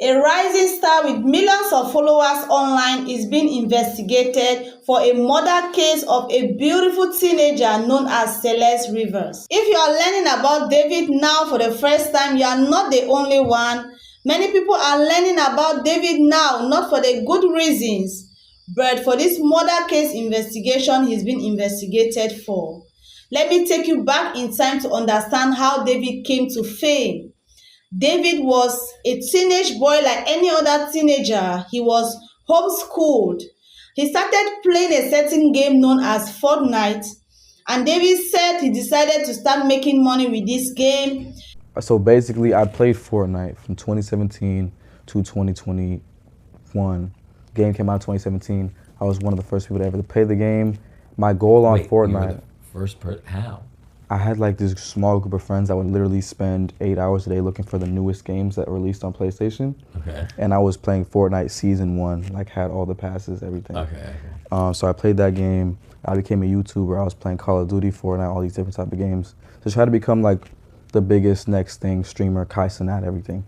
A rising star with millions of followers online is being investigated for a murder case of a beautiful teenager known as Celeste Rivas. If you are learning about David now for the first time, you are not the only one. Many people are learning about David now, not for the good reasons, but for this murder case investigation he's been investigated for. Let me take you back in time to understand how David came to fame. David was a teenage boy like any other teenager. He was homeschooled. He started playing a certain game known as Fortnite, and David said he decided to start making money with this game. So basically, I played Fortnite from 2017 to 2021. Game came out in 2017. I was one of the first people to ever play the game. My goal on Fortnite. You were the first person? How? I had like this small group of friends that would literally spend 8 hours a day looking for the newest games that released on PlayStation. Okay. And I was playing Fortnite Season 1, like had all the passes, everything. Okay. So I played that game. I became a YouTuber. I was playing Call of Duty, Fortnite, all these different type of games. To try to become like the biggest next thing, streamer, Kai Cenat, everything.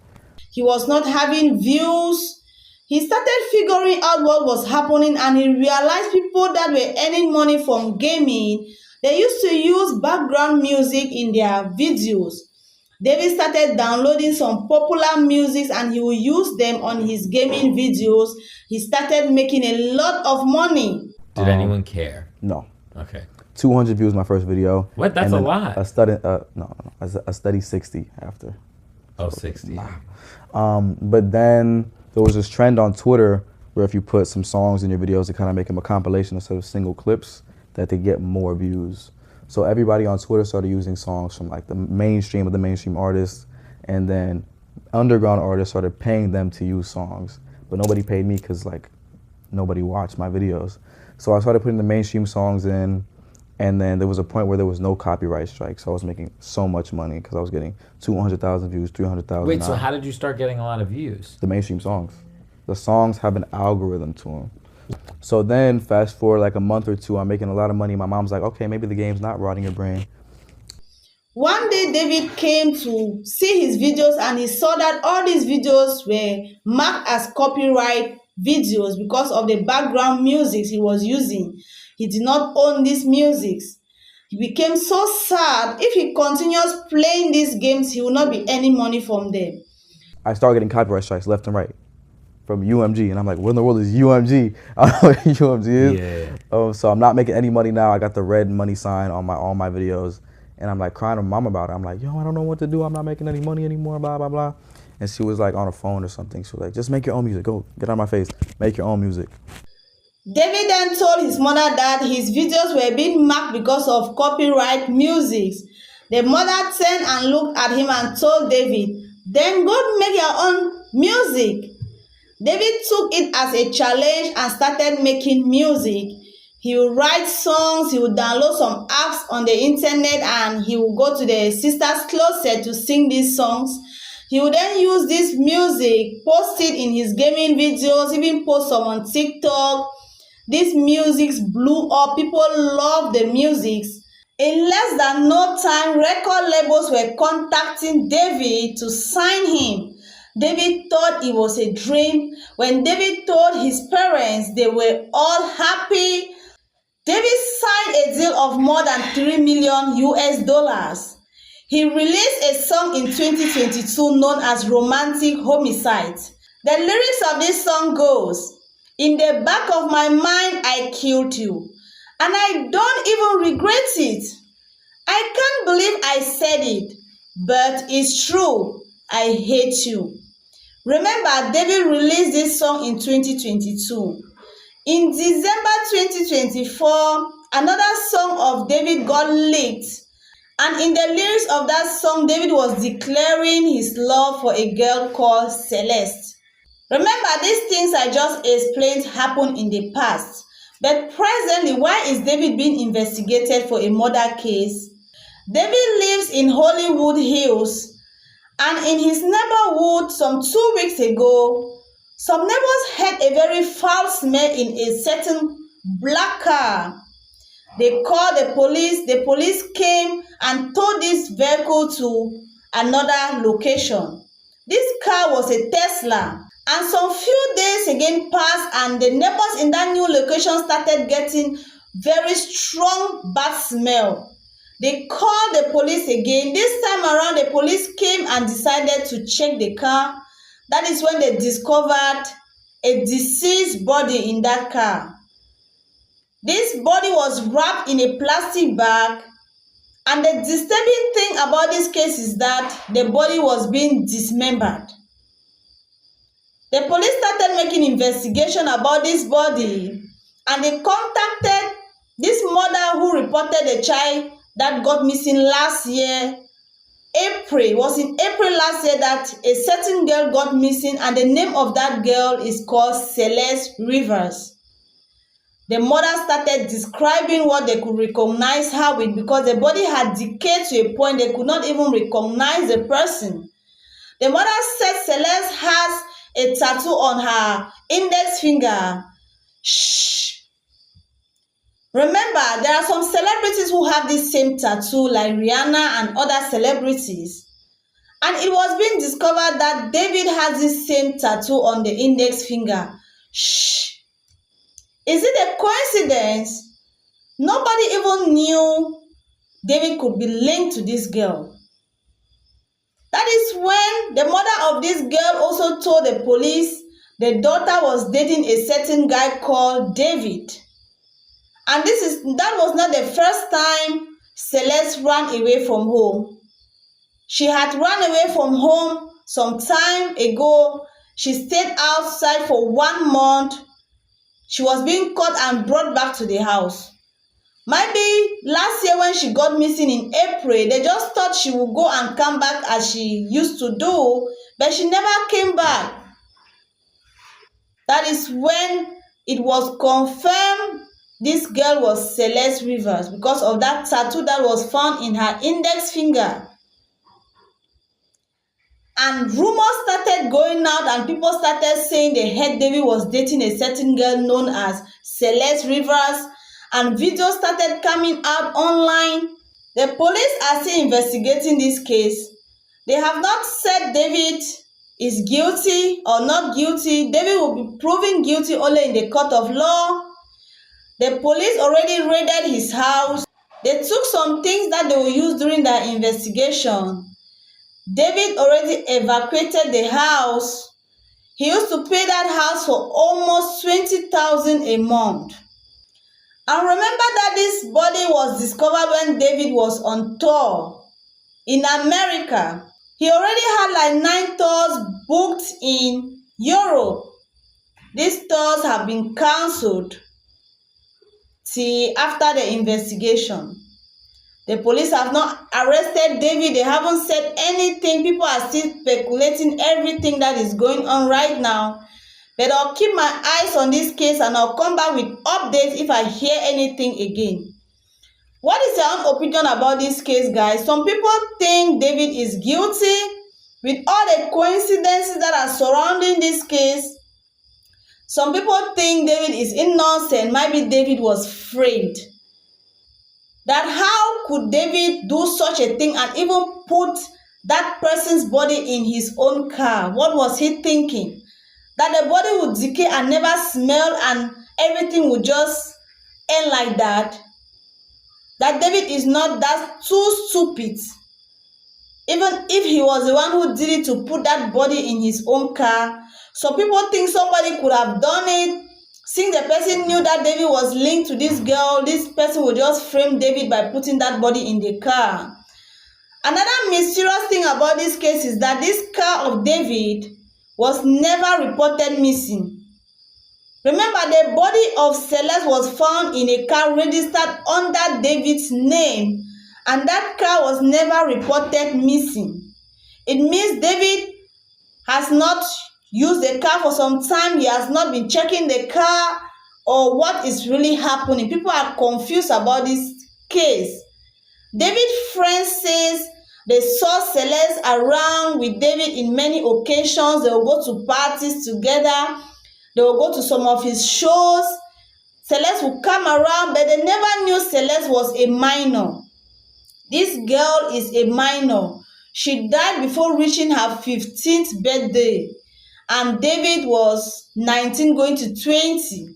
He was not having views. He started figuring out what was happening, and he realized people that were earning money from gaming, they used to use background music in their videos. David started downloading some popular music and he would use them on his gaming videos. He started making a lot of money. Did anyone care? No. Okay. 200 views my first video. What? That's a lot. A steady 60 after. Oh, 60. But then there was this trend on Twitter where if you put some songs in your videos to kind of make them a compilation instead of single clips, that they get more views. So everybody on Twitter started using songs from like the mainstream of the mainstream artists, and then underground artists started paying them to use songs. But nobody paid me because like nobody watched my videos. So I started putting the mainstream songs in, and then there was a point where there was no copyright strike. So I was making so much money because I was getting 200,000 views, 300,000. Wait, so how did you start getting a lot of views? The mainstream songs. The songs have an algorithm to them. So then fast forward like a month or two, I'm making a lot of money. My mom's like, okay, maybe the game's not rotting your brain. One day David came to see his videos and he saw that all these videos were marked as copyright videos because of the background music he was using. He did not own these musics. He became so sad. If he continues playing these games, he will not be earning money from them. I started getting copyright strikes left and right from UMG, and I'm like, what in the world is UMG? I don't know what UMG is. Yeah. So I'm not making any money now. I got the red money sign on all my videos, and I'm like crying to my mom about it. I'm like, yo, I don't know what to do. I'm not making any money anymore, blah, blah, blah. And she was like on a phone or something. She was like, just make your own music. Go, get out of my face. Make your own music. David then told his mother that his videos were being marked because of copyright music. The mother turned and looked at him and told David, then go make your own music. David took it as a challenge and started making music. He would write songs, he would download some apps on the internet, and he would go to the sister's closet to sing these songs. He would then use this music, post it in his gaming videos, even post some on TikTok. These musics blew up. People loved the musics. In less than no time, record labels were contacting David to sign him. David thought it was a dream. When David told his parents, they were all happy. David signed a deal of more than $3 million US. He released a song in 2022 known as Romantic Homicide. The lyrics of this song goes, in the back of my mind, I killed you, and I don't even regret it. I can't believe I said it, but it's true. I hate you. Remember, David released this song in 2022. In December 2024, another song of David got leaked. And in the lyrics of that song, David was declaring his love for a girl called Celeste. Remember, these things I just explained happened in the past. But presently, why is David being investigated for a murder case? David lives in Hollywood Hills. And in his neighborhood, some 2 weeks ago, some neighbors heard a very foul smell in a certain black car. They called the police. The police came and towed this vehicle to another location. This car was a Tesla. And some few days again passed and the neighbors in that new location started getting very strong bad smell. They called the police again. This time around, the police came and decided to check the car. That is when they discovered a deceased body in that car. This body was wrapped in a plastic bag. And the disturbing thing about this case is that the body was being dismembered. The police started making investigation about this body and they contacted this mother who reported a child that got missing last year. It was in April last year that a certain girl got missing and the name of that girl is called Celeste Rivas. The mother started describing what they could recognize her with because the body had decayed to a point they could not even recognize the person. The mother said Celeste has a tattoo on her index finger. Shh. Remember, there are some celebrities who have this same tattoo, like Rihanna and other celebrities. And it was being discovered that David has this same tattoo on the index finger. Shh. Is it a coincidence? Nobody even knew David could be linked to this girl. That is when the mother of this girl also told the police the daughter was dating a certain guy called David. And that was not the first time Celeste ran away from home. She had run away from home some time ago. She stayed outside for 1 month. She was being caught and brought back to the house. Maybe last year when she got missing in April, they just thought she would go and come back as she used to do, but she never came back. That is when it was confirmed this girl was Celeste Rivas because of that tattoo that was found in her index finger. And rumors started going out and people started saying the head David was dating a certain girl known as Celeste Rivas. And videos started coming out online. The police are still investigating this case. They have not said David is guilty or not guilty. David will be proven guilty only in the court of law. The police already raided his house. They took some things that they will use during their investigation. David already evacuated the house. He used to pay that house for almost $20,000 a month. And remember that this body was discovered when David was on tour in America. He already had like 9 tours booked in Europe. These tours have been cancelled till after the investigation. The police have not arrested David. They haven't said anything. People are still speculating everything that is going on right now. But I'll keep my eyes on this case and I'll come back with updates if I hear anything again. What is your own opinion about this case, guys? Some people think David is guilty with all the coincidences that are surrounding this case. Some people think David is innocent. Maybe David was framed. That how could David do such a thing and even put that person's body in his own car? What was he thinking? That the body would decay and never smell and everything would just end like that? That David is not that too stupid. Even if he was the one who did it to put that body in his own car. So people think somebody could have done it. Since the person knew that David was linked to this girl, this person would just frame David by putting that body in the car. Another mysterious thing about this case is that this car of David was never reported missing. Remember, the body of Celeste was found in a car registered under David's name, and that car was never reported missing. It means David has not used the car for some time. He has not been checking the car, or what is really happening. People are confused about this case. David's friend says they saw Celeste around with David in many occasions. They will go to parties together. They will go to some of his shows. Celeste will come around, but they never knew Celeste was a minor. This girl is a minor. She died before reaching her 15th birthday, and David was 19 going to 20.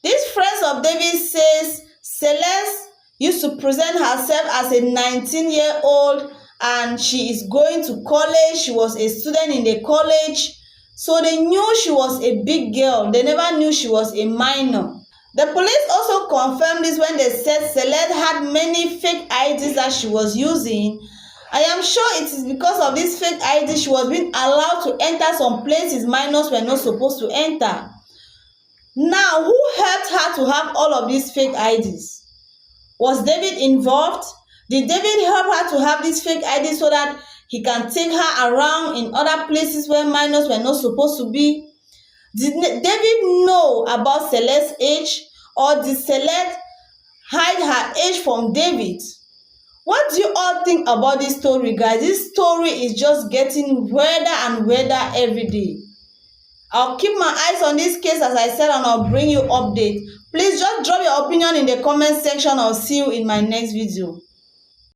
These friends of David says Celeste used to present herself as a 19-year-old and she is going to college. She was a student in the college. So they knew she was a big girl. They never knew she was a minor. The police also confirmed this when they said Celeste had many fake IDs that she was using. I am sure it is because of this fake ID she was being allowed to enter some places minors were not supposed to enter. Now, who helped her to have all of these fake IDs? Was David involved? Did David help her to have these fake IDs so that he can take her around in other places where minors were not supposed to be? Did David know about Celeste's age, or did Celeste hide her age from David? What do you all think about this story, guys? This story is just getting weirder and weirder every day. I'll keep my eyes on this case, as I said, and I'll bring you updates. Please just drop your opinion in the comment section. I'll see you in my next video.